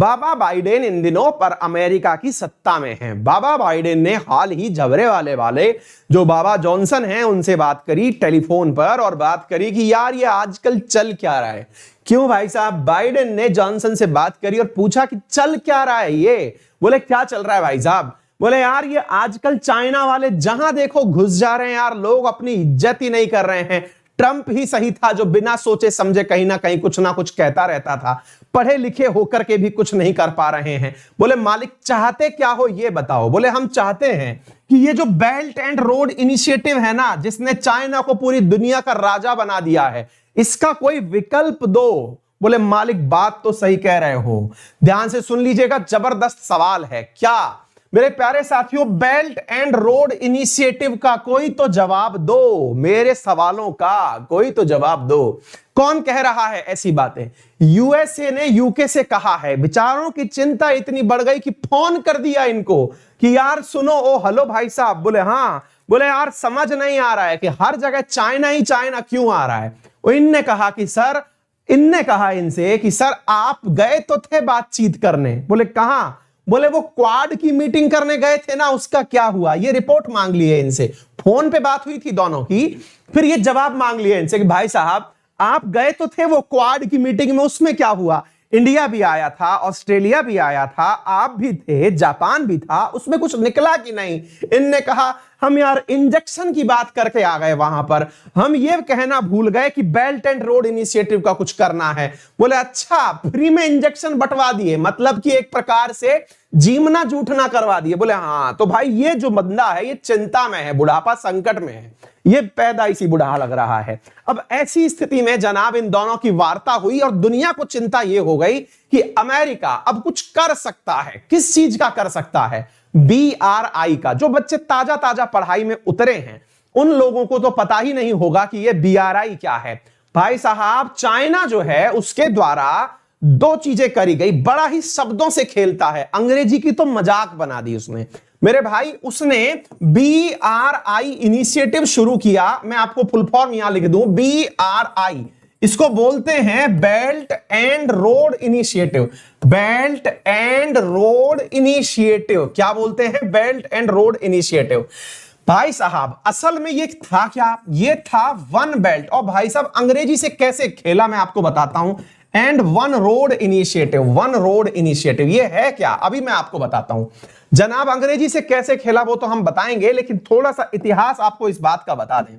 बाबा Biden इन दिनों पर America की सत्ता में हैं। बाबा बाइडेन ने हाल ही झबरे वाले जो बाबा जॉनसन हैं उनसे बात करी टेलीफोन पर और बात करी कि यार ये आजकल चल क्या रहा है। क्यों भाई साहब? बाइडेन ने जॉनसन से बात करी और पूछा कि चल क्या रहा है ये। बोले क्या चल रहा है भाई साहब? बोले यार ये आजकल चाइना वाले जहां देखो घुस जा रहे हैं यार, लोग अपनी इज्जत ही नहीं कर रहे हैं। ट्रंप ही सही था जो बिना सोचे समझे कहीं ना कहीं कुछ ना कुछ कहता रहता था, पढ़े लिखे होकर के भी कुछ नहीं कर पा रहे हैं। बोले मालिक चाहते क्या हो ये बताओ। बोले हम चाहते हैं कि ये जो बेल्ट एंड रोड इनिशिएटिव है ना, जिसने चाइना को पूरी दुनिया का राजा बना दिया है, इसका कोई विकल्प दो। बोले मालिक बात तो सही कह रहे हो, ध्यान से सुन लीजिएगा, जबरदस्त सवाल है। क्या मेरे प्यारे साथियों, बेल्ट एंड रोड इनिशिएटिव का कोई तो जवाब दो, मेरे सवालों का कोई तो जवाब दो। कौन कह रहा है ऐसी बातें? यूएसए ने यूके से कहा है। बेचारों की चिंता इतनी बढ़ गई कि फोन कर दिया इनको कि यार सुनो, ओ हेलो भाई साहब। बोले हाँ। बोले यार समझ नहीं आ रहा है कि हर जगह चाइना ही चाइना क्यों आ रहा है। इनने कहा कि सर, इनने कहा इनसे कि सर आप गए तो थे बातचीत करने। बोले कहां? बोले वो क्वाड की मीटिंग करने गए थे ना, उसका क्या हुआ? ये रिपोर्ट मांग ली है इनसे। फोन पे बात हुई थी दोनों की, फिर ये जवाब मांग लिया इनसे कि भाई साहब आप गए तो थे वो क्वाड की मीटिंग में, उसमें क्या हुआ? इंडिया भी आया था, ऑस्ट्रेलिया भी आया था, आप भी थे, जापान भी था, उसमें कुछ निकला कि नहीं? इनने कहा हम यार इंजेक्शन की बात करके आ गए वहां पर, हम ये कहना भूल गए कि बेल्ट एंड रोड इनिशिएटिव का कुछ करना है। बोले अच्छा, फ्री में इंजेक्शन बंटवा दिए, मतलब कि एक प्रकार से जीमना जूठना करवा दिए। बोले हाँ। तो भाई ये जो बंदा है ये चिंता में है, बुढ़ापा संकट में है, ये पैदाइशी बुढ़ा लग रहा है। अब ऐसी स्थिति में जनाब इन दोनों की वार्ता हुई और दुनिया को चिंता यह हो गई कि अमेरिका अब कुछ कर सकता है। किस चीज का कर सकता है? BRI का। जो बच्चे ताजा ताजा पढ़ाई में उतरे हैं उन लोगों को तो पता ही नहीं होगा कि यह BRI क्या है। भाई साहब चाइना जो है उसके द्वारा दो चीजें करी गई, बड़ा ही शब्दों से खेलता है, अंग्रेजी की तो मजाक बना दी उसने मेरे भाई। उसने BRI इनिशिएटिव शुरू किया, मैं आपको फुल फॉर्म यहां लिख दूं, BRI इसको बोलते हैं belt and road initiative. Belt and road initiative क्या बोलते हैं? Belt and road initiative. भाई साहब असल में ये था क्या? ये था वन बेल्ट, और भाई साहब अंग्रेजी से कैसे खेला मैं आपको बताता हूं। And one road initiative, one road initiative ये है क्या? अभी मैं आपको बताता हूं जनाब। अंग्रेजी से कैसे खेला वो तो हम बताएंगे, लेकिन थोड़ा सा इतिहास आपको इस बात का बता दें।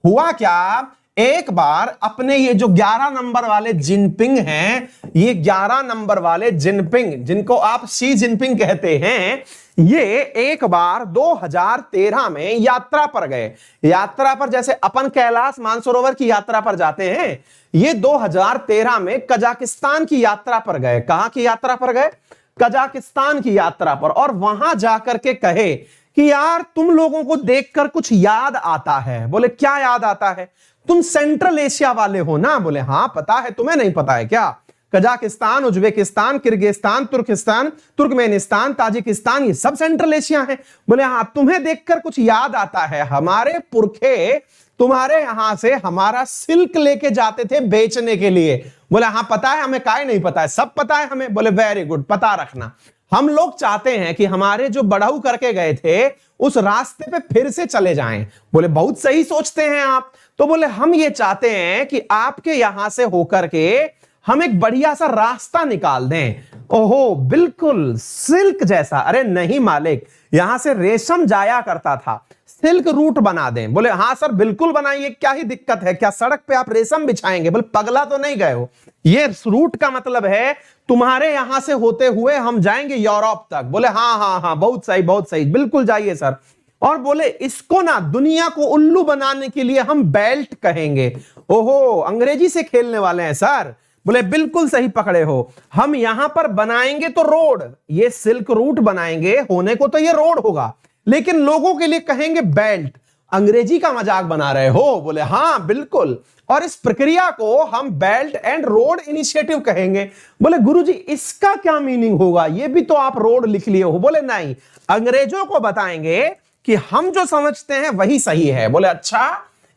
हुआ क्या, एक बार अपने ये जो 11 नंबर वाले जिनपिंग हैं, ये 11 नंबर वाले जिनपिंग, जिनको आप शी जिनपिंग कहते हैं, ये एक बार 2013 में यात्रा पर गए। यात्रा पर जैसे अपन कैलाश मानसरोवर की यात्रा पर जाते हैं, ये 2013 में कजाकिस्तान की यात्रा पर गए। कहां की यात्रा पर गए? कजाकिस्तान की यात्रा पर। और वहां जाकर के कहे कि यार तुम लोगों को देखकर कुछ याद आता है। बोले क्या याद आता है? तुम सेंट्रल एशिया वाले हो ना? बोले हाँ पता है, तुम्हें नहीं पता है क्या? कजाकिस्तान, उज्बेकिस्तान, किर्गिस्तान, तुर्किस्तान, तुर्कमेनिस्तान, ताजिकिस्तान, ये सब सेंट्रल एशिया है। बोले हाँ, तुम्हें देखकर कुछ याद आता है, हमारे पुरखे तुम्हारे यहां से हमारा सिल्क लेके जाते थे बेचने के लिए। बोले हाँ पता है हमें, काहे नहीं पता है, सब पता है हमें। बोले वेरी गुड, पता रखना। हम लोग चाहते हैं कि हमारे जो बढ़ऊ करके गए थे उस रास्ते पे फिर से चले जाएं। बोले बहुत सही सोचते हैं आप। तो बोले हम ये चाहते हैं कि आपके यहां से होकर के हम एक बढ़िया सा रास्ता निकाल दें। ओहो बिल्कुल सिल्क जैसा? अरे नहीं मालिक, यहां से रेशम जाया करता था, सिल्क रूट बना दें। बोले हाँ सर बिल्कुल बनाइए, क्या ही दिक्कत है, क्या सड़क पे आप रेशम बिछाएंगे? बोले पगला तो नहीं गए हो, ये रूट का मतलब है तुम्हारे यहां से होते हुए हम जाएंगे यूरोप तक। बोले हाँ हाँ हाँ बहुत सही बहुत सही, बिल्कुल जाइए सर। और बोले इसको ना दुनिया को उल्लू बनाने के लिए हम बेल्ट कहेंगे। ओहो अंग्रेजी से खेलने वाले हैं सर। बोले बिल्कुल सही पकड़े हो, हम यहां पर बनाएंगे तो रोड, ये सिल्क रूट बनाएंगे, होने को तो ये रोड होगा, लेकिन लोगों के लिए कहेंगे बेल्ट। अंग्रेजी का मजाक बना रहे हो? बोले हाँ बिल्कुल, और इस प्रक्रिया को हम बेल्ट एंड रोड इनिशिएटिव कहेंगे। बोले गुरुजी इसका क्या मीनिंग होगा? ये भी तो आप रोड लिख लिए हो। बोले नहीं, अंग्रेजों को बताएंगे कि हम जो समझते हैं वही सही है। बोले अच्छा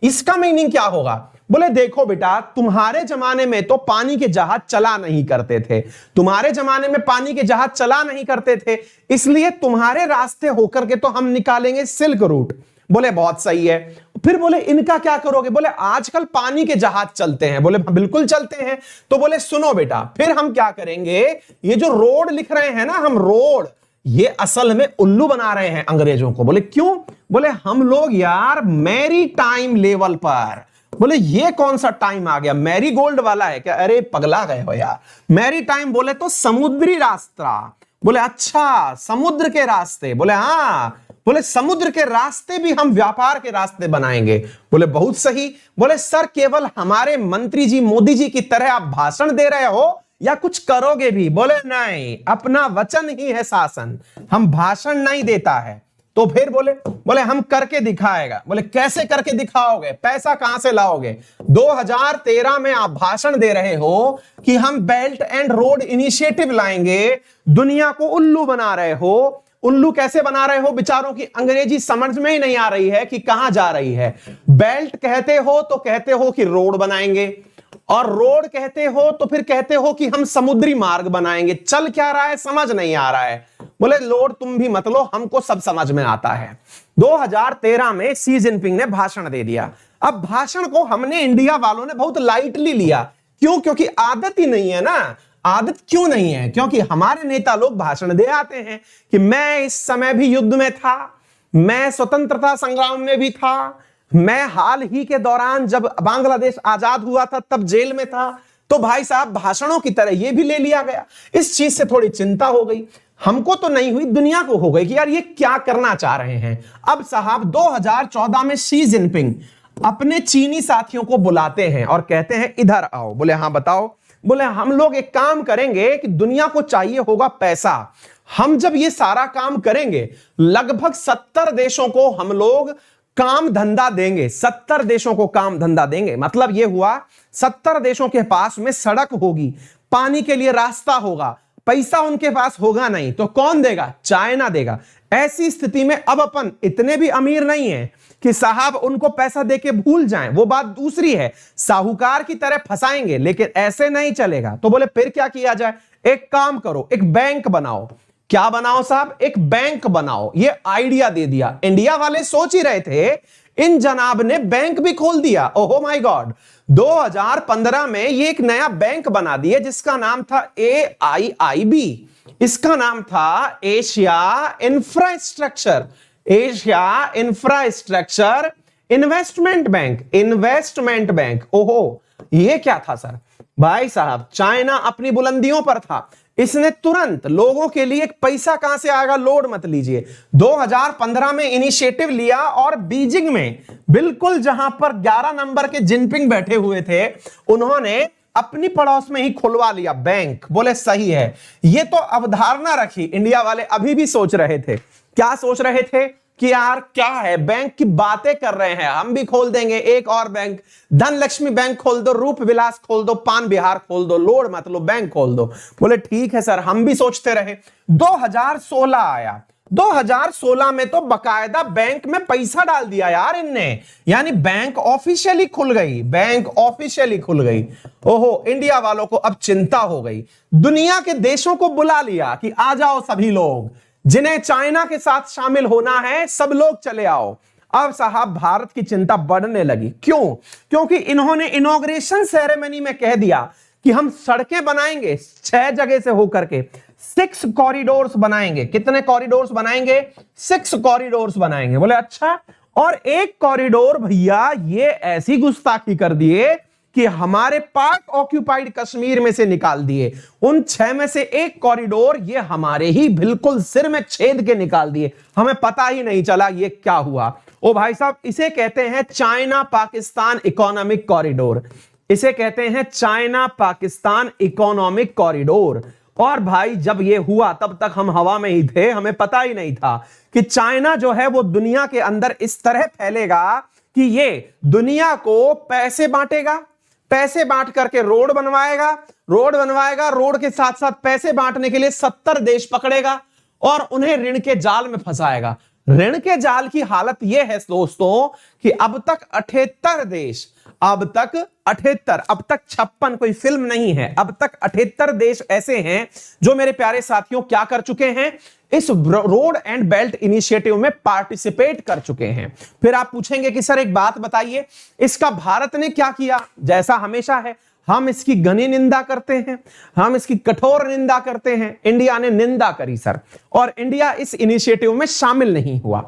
इसका मीनिंग क्या होगा? बोले देखो बेटा, तुम्हारे जमाने में तो पानी के जहाज चला नहीं करते थे, तुम्हारे जमाने में पानी के जहाज चला नहीं करते थे, इसलिए तुम्हारे रास्ते होकर के तो हम निकालेंगे सिल्क रूट। बोले बहुत सही है। फिर बोले इनका क्या करोगे? बोले आजकल पानी के जहाज चलते हैं। बोले बिल्कुल चलते हैं। तो बोले सुनो बेटा, फिर हम क्या करेंगे, ये जो रोड लिख रहे हैं ना हम, रोड, ये असल में उल्लू बना रहे हैं अंग्रेजों को। बोले क्यों? बोले हम लोग यार मैरी टाइम लेवल पर। बोले ये कौन सा टाइम आ गया, मैरी गोल्ड वाला है क्या? अरे पगला गए हो यार, मैरी टाइम बोले तो समुद्री रास्ता। बोले अच्छा, समुद्र के रास्ते। बोले हाँ, बोले समुद्र के रास्ते भी हम व्यापार के रास्ते बनाएंगे। बोले बहुत सही। बोले सर, केवल हमारे मंत्री जी मोदी जी की तरह आप भाषण दे रहे हो या कुछ करोगे भी? बोले नहीं, अपना वचन ही है शासन, हम भाषण नहीं देता है। तो फिर बोले हम करके दिखाएगा। बोले कैसे करके दिखाओगे, पैसा कहां से लाओगे? 2013 में आप भाषण दे रहे हो कि हम बेल्ट एंड रोड इनिशिएटिव लाएंगे, दुनिया को उल्लू बना रहे हो। उल्लू कैसे बना रहे हो? बेचारों की अंग्रेजी समझ में ही नहीं आ रही है कि कहां जा रही है। बेल्ट कहते हो तो कहते हो कि रोड बनाएंगे, और रोड कहते हो तो फिर कहते हो कि हम समुद्री मार्ग बनाएंगे। चल क्या रहा है समझ नहीं आ रहा है। बोले लोड तुम भी मत लो, हमको सब समझ में आता है। 2013 में शी जिनपिंग ने भाषण दे दिया। अब भाषण को हमने इंडिया वालों ने बहुत लाइटली लिया। क्यों? क्योंकि आदत ही नहीं है ना। आदत क्यों नहीं है? क्योंकि हमारे नेता लोग भाषण दे आते हैं कि मैं इस समय भी युद्ध में था, मैं स्वतंत्रता संग्राम में भी था, मैं हाल ही के दौरान जब बांग्लादेश आजाद हुआ था तब जेल में था। तो भाई साहब भाषणों की तरह ये भी ले लिया गया। इस चीज से थोड़ी चिंता हो गई, हमको तो नहीं हुई, दुनिया को हो गई कि यार ये क्या करना चाह रहे हैं। अब साहब 2014 में शी जिनपिंग अपने चीनी साथियों को बुलाते हैं और कहते हैं इधर आओ। बोले हाँ बताओ। बोले हम लोग एक काम करेंगे कि दुनिया को चाहिए होगा पैसा, हम जब ये सारा काम करेंगे लगभग 70 देशों को हम लोग काम धंधा देंगे। 70 देशों को काम धंधा देंगे, मतलब यह हुआ 70 देशों के पास में सड़क होगी, पानी के लिए रास्ता होगा, पैसा उनके पास होगा नहीं तो कौन देगा? चाइना देगा। ऐसी स्थिति में अब अपन इतने भी अमीर नहीं है कि साहब उनको पैसा देके भूल जाएं, वो बात दूसरी है, साहूकार की तरह फंसाएंगे, लेकिन ऐसे नहीं चलेगा। तो बोले फिर क्या किया जाए? एक काम करो, एक बैंक बनाओ। क्या बनाओ साहब? एक बैंक बनाओ। ये आइडिया दे दिया। इंडिया वाले सोच ही रहे थे, इन जनाब ने बैंक भी खोल दिया। ओहो माय गॉड। 2015 में ये एक नया बैंक बना दिए जिसका नाम था AIIB। इसका नाम था एशिया इंफ्रास्ट्रक्चर इन्वेस्टमेंट बैंक। ओहो, ये क्या था सर? भाई साहब चाइना अपनी बुलंदियों पर था, इसने तुरंत लोगों के लिए एक पैसा कहां से आएगा, लोड मत लीजिए। 2015 में इनिशिएटिव लिया और बीजिंग में बिल्कुल जहां पर 11 नंबर के जिनपिंग बैठे हुए थे, उन्होंने अपनी पड़ोस में ही खुलवा लिया बैंक। बोले सही है। ये तो अवधारणा रखी, इंडिया वाले अभी भी सोच रहे थे। क्या सोच रहे थे कि यार क्या है, बैंक की बातें कर रहे हैं, हम भी खोल देंगे एक और बैंक, धनलक्ष्मी बैंक खोल दो, रूप विलास खोल दो, पान बिहार खोल दो, लोड मत लो, बैंक खोल दो। बोले ठीक है सर, हम भी सोचते रहे। 2016 आया। 2016 में तो बकायदा बैंक में पैसा डाल दिया यार इनने, यानी बैंक ऑफिशियली खुल गई। ओहो, इंडिया वालों को अब चिंता हो गई। दुनिया के देशों को बुला लिया कि आ जाओ सभी लोग, जिन्हें चाइना के साथ शामिल होना है सब लोग चले आओ। अब साहब भारत की चिंता बढ़ने लगी। क्यों? क्योंकि इन्होंने इनॉग्रेशन सेरेमनी में कह दिया कि हम सड़कें बनाएंगे 6 जगह से होकर के, 6 कॉरिडोर्स बनाएंगे। कितने कॉरिडोर्स बनाएंगे? 6 कॉरिडोर्स बनाएंगे। बोले अच्छा, और एक कॉरिडोर भैया ये ऐसी गुस्ताखी कर दिए कि हमारे पाक ऑक्यूपाइड कश्मीर में से निकाल दिए। उन 6 में से एक कॉरिडोर ये हमारे ही बिल्कुल सिर में छेद के निकाल दिए, हमें पता ही नहीं चला ये क्या हुआ। ओ भाई साहब, इसे कहते हैं चाइना पाकिस्तान इकोनॉमिक कॉरिडोर। इसे कहते हैं चाइना पाकिस्तान इकोनॉमिक कॉरिडोर। और भाई जब ये हुआ तब तक हम हवा में ही थे, हमें पता ही नहीं था कि चाइना जो है वो दुनिया के अंदर इस तरह फैलेगा कि ये दुनिया को पैसे बांटेगा, पैसे बांट करके रोड बनवाएगा, रोड के साथ साथ पैसे बांटने के लिए 70 देश पकड़ेगा और उन्हें ऋण के जाल में फंसाएगा। ऋण के जाल की हालत यह है दोस्तों कि अब तक अब तक 78, अब तक 56, कोई फिल्म नहीं है, अब तक 78 देश ऐसे हैं जो मेरे प्यारे साथियों क्या कर चुके हैं, इस रोड एंड बेल्ट इनिशिएटिव में पार्टिसिपेट कर चुके हैं। फिर आप पूछेंगे कि सर एक बात बताइए, इसका भारत ने क्या किया? जैसा हमेशा है, हम इसकी घनी निंदा करते हैं, हम इसकी कठोर निंदा करते हैं। इंडिया ने निंदा करी सर, और इंडिया इस इनिशिएटिव में शामिल नहीं हुआ।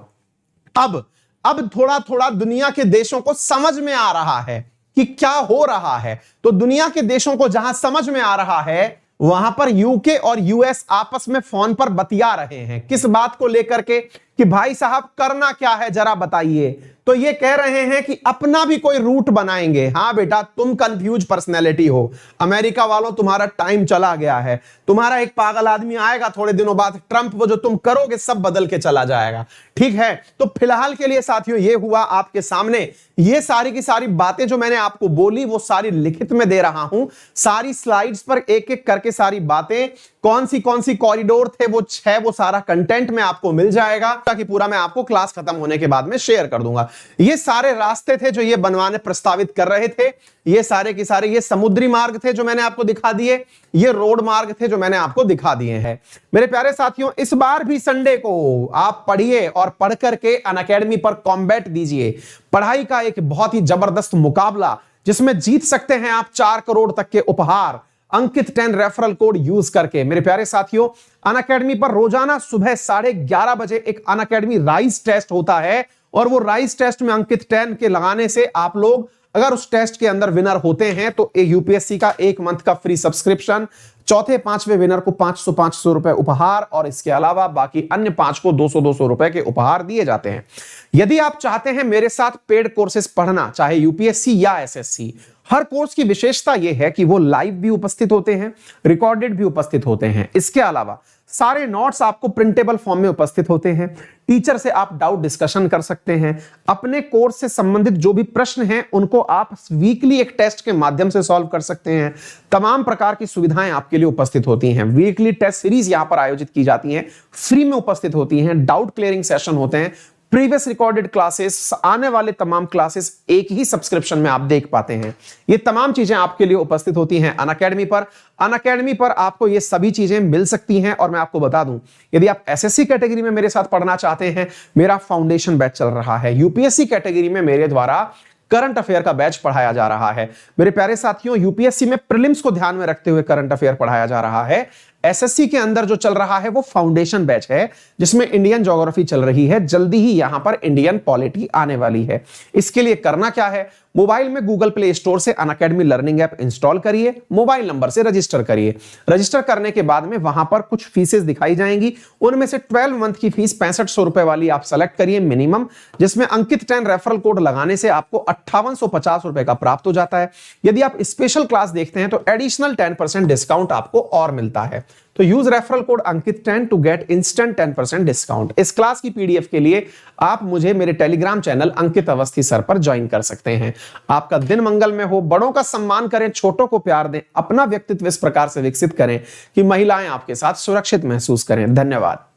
अब थोड़ा थोड़ा दुनिया के देशों को समझ में आ रहा है कि क्या हो रहा है। तो दुनिया के देशों को जहां समझ में आ रहा है, वहां पर यूके और यूएस आपस में फोन पर बतिया रहे हैं। किस बात को लेकर के कि भाई साहब करना क्या है जरा बताइए। तो ये कह रहे हैं कि अपना भी कोई रूट बनाएंगे। हां बेटा, तुम कंफ्यूज पर्सनैलिटी हो, अमेरिका वालों तुम्हारा टाइम चला गया है, तुम्हारा एक पागल आदमी आएगा थोड़े दिनों बाद, ट्रंप, वो जो तुम करोगे सब बदल के चला जाएगा। ठीक है, तो फिलहाल के लिए साथियों ये हुआ आपके सामने। ये सारी की सारी बातें जो मैंने आपको बोली वो सारी लिखित में दे रहा हूं, सारी स्लाइड्स पर एक एक करके सारी बातें, कौन सी कॉरिडोर थे वो 6, वो सारा कंटेंट में आपको मिल जाएगा, ताकि पूरा मैं आपको क्लास खत्म होने के बाद में शेयर कर दूंगा। ये सारे रास्ते थे जो ये बनवाने प्रस्तावित कर रहे थे, ये सारे के सारे, ये समुद्री मार्ग थे जो मैंने आपको दिखा दिए, ये रोड मार्ग थे जो मैंने आपको दिखा दिए हैं। मेरे प्यारे साथियों, इस बार भी संडे को आप पढ़िए और पढ़ करके अनअकैडमी पर कॉम्बैट दीजिए। पढ़ाई का एक बहुत ही जबरदस्त मुकाबला जिसमें जीत सकते हैं आप 4 करोड़ तक के उपहार, अंकित 10 रेफरल कोड यूज करके। मेरे प्यारे साथियों, अनअकैडमी पर रोजाना सुबह 11:30 बजे एक अनअकैडमी राइज टेस्ट होता है, और वो राइज टेस्ट में अंकित 10 के लगाने से आप लोग अगर उस टेस्ट के अंदर विनर होते हैं तो यूपीएससी का 1 मंथ का फ्री सब्सक्रिप्शन, चौथे 5वें विनर को 500 रुपए उपहार, और इसके अलावा बाकी अन्य 5 को 200 रुपए के उपहार दिए जाते हैं। यदि आप चाहते हैं मेरे साथ पेड कोर्सेज पढ़ना, चाहे यूपीएससी या एसएससी, हर कोर्स की विशेषता यह है कि वो लाइव भी उपस्थित होते हैं, रिकॉर्डेड भी उपस्थित होते हैं। इसके अलावा सारे नोट्स आपको प्रिंटेबल फॉर्म में उपस्थित होते हैं। टीचर से आप डाउट डिस्कशन कर सकते हैं। अपने कोर्स से संबंधित जो भी प्रश्न हैं उनको आप वीकली एक टेस्ट के माध्यम से सॉल्व कर सकते हैं। तमाम प्रकार की सुविधाएं आपके लिए उपस्थित होती हैं। वीकली टेस्ट सीरीज यहां पर आयोजित की जाती हैं, फ्री में उपस्थित होती हैं। डाउट क्लियरिंग सेशन होते हैं, प्रीवियस रिकॉर्डेड क्लासेस, आने वाले तमाम क्लासेस एक ही सब्सक्रिप्शन में आप देख पाते हैं। ये तमाम चीजें आपके लिए उपस्थित होती हैं अनअकैडमी पर। अनअकैडमी पर आपको ये सभी चीजें मिल सकती हैं। और मैं आपको बता दूं, यदि आप एसएससी कैटेगरी में मेरे साथ पढ़ना चाहते हैं, मेरा फाउंडेशन बैच चल रहा है। यूपीएससी कैटेगरी में मेरे द्वारा करंट अफेयर का बैच पढ़ाया जा रहा है। मेरे प्यारे साथियों, यूपीएससी में प्रीलिम्स को ध्यान में रखते हुए करंट अफेयर पढ़ाया जा रहा है। एसएससी के अंदर जो चल रहा है वो फाउंडेशन बैच है, जिसमें इंडियन ज्योग्राफी चल रही है। जल्दी ही यहां पर इंडियन पॉलिटी आने वाली है। इसके लिए करना क्या है, मोबाइल में गूगल प्ले स्टोर से अनअकैडमी लर्निंग ऐप इंस्टॉल करिए, मोबाइल नंबर से रजिस्टर करिए। रजिस्टर करने के बाद में वहां पर कुछ फीसेस दिखाई जाएंगी, उनमें से 12 मंथ की फीस 6500 रुपए वाली आप सेलेक्ट करिए मिनिमम, जिसमें अंकित 10 रेफरल कोड लगाने से आपको 5850 रुपए का प्राप्त हो जाता है। यदि आप स्पेशल क्लास देखते हैं तो एडिशनल 10% डिस्काउंट आपको और मिलता है। तो use referral code Ankit 10 to get instant 10% discount. इस क्लास की पीडीएफ के लिए आप मुझे मेरे Telegram channel Ankit Awasthi sir पर ज्वाइन कर सकते हैं। आपका दिन मंगल में हो। बड़ों का सम्मान करें, छोटों को प्यार दें, अपना व्यक्तित्व इस प्रकार से विकसित करें कि महिलाएं आपके साथ सुरक्षित महसूस करें। धन्यवाद।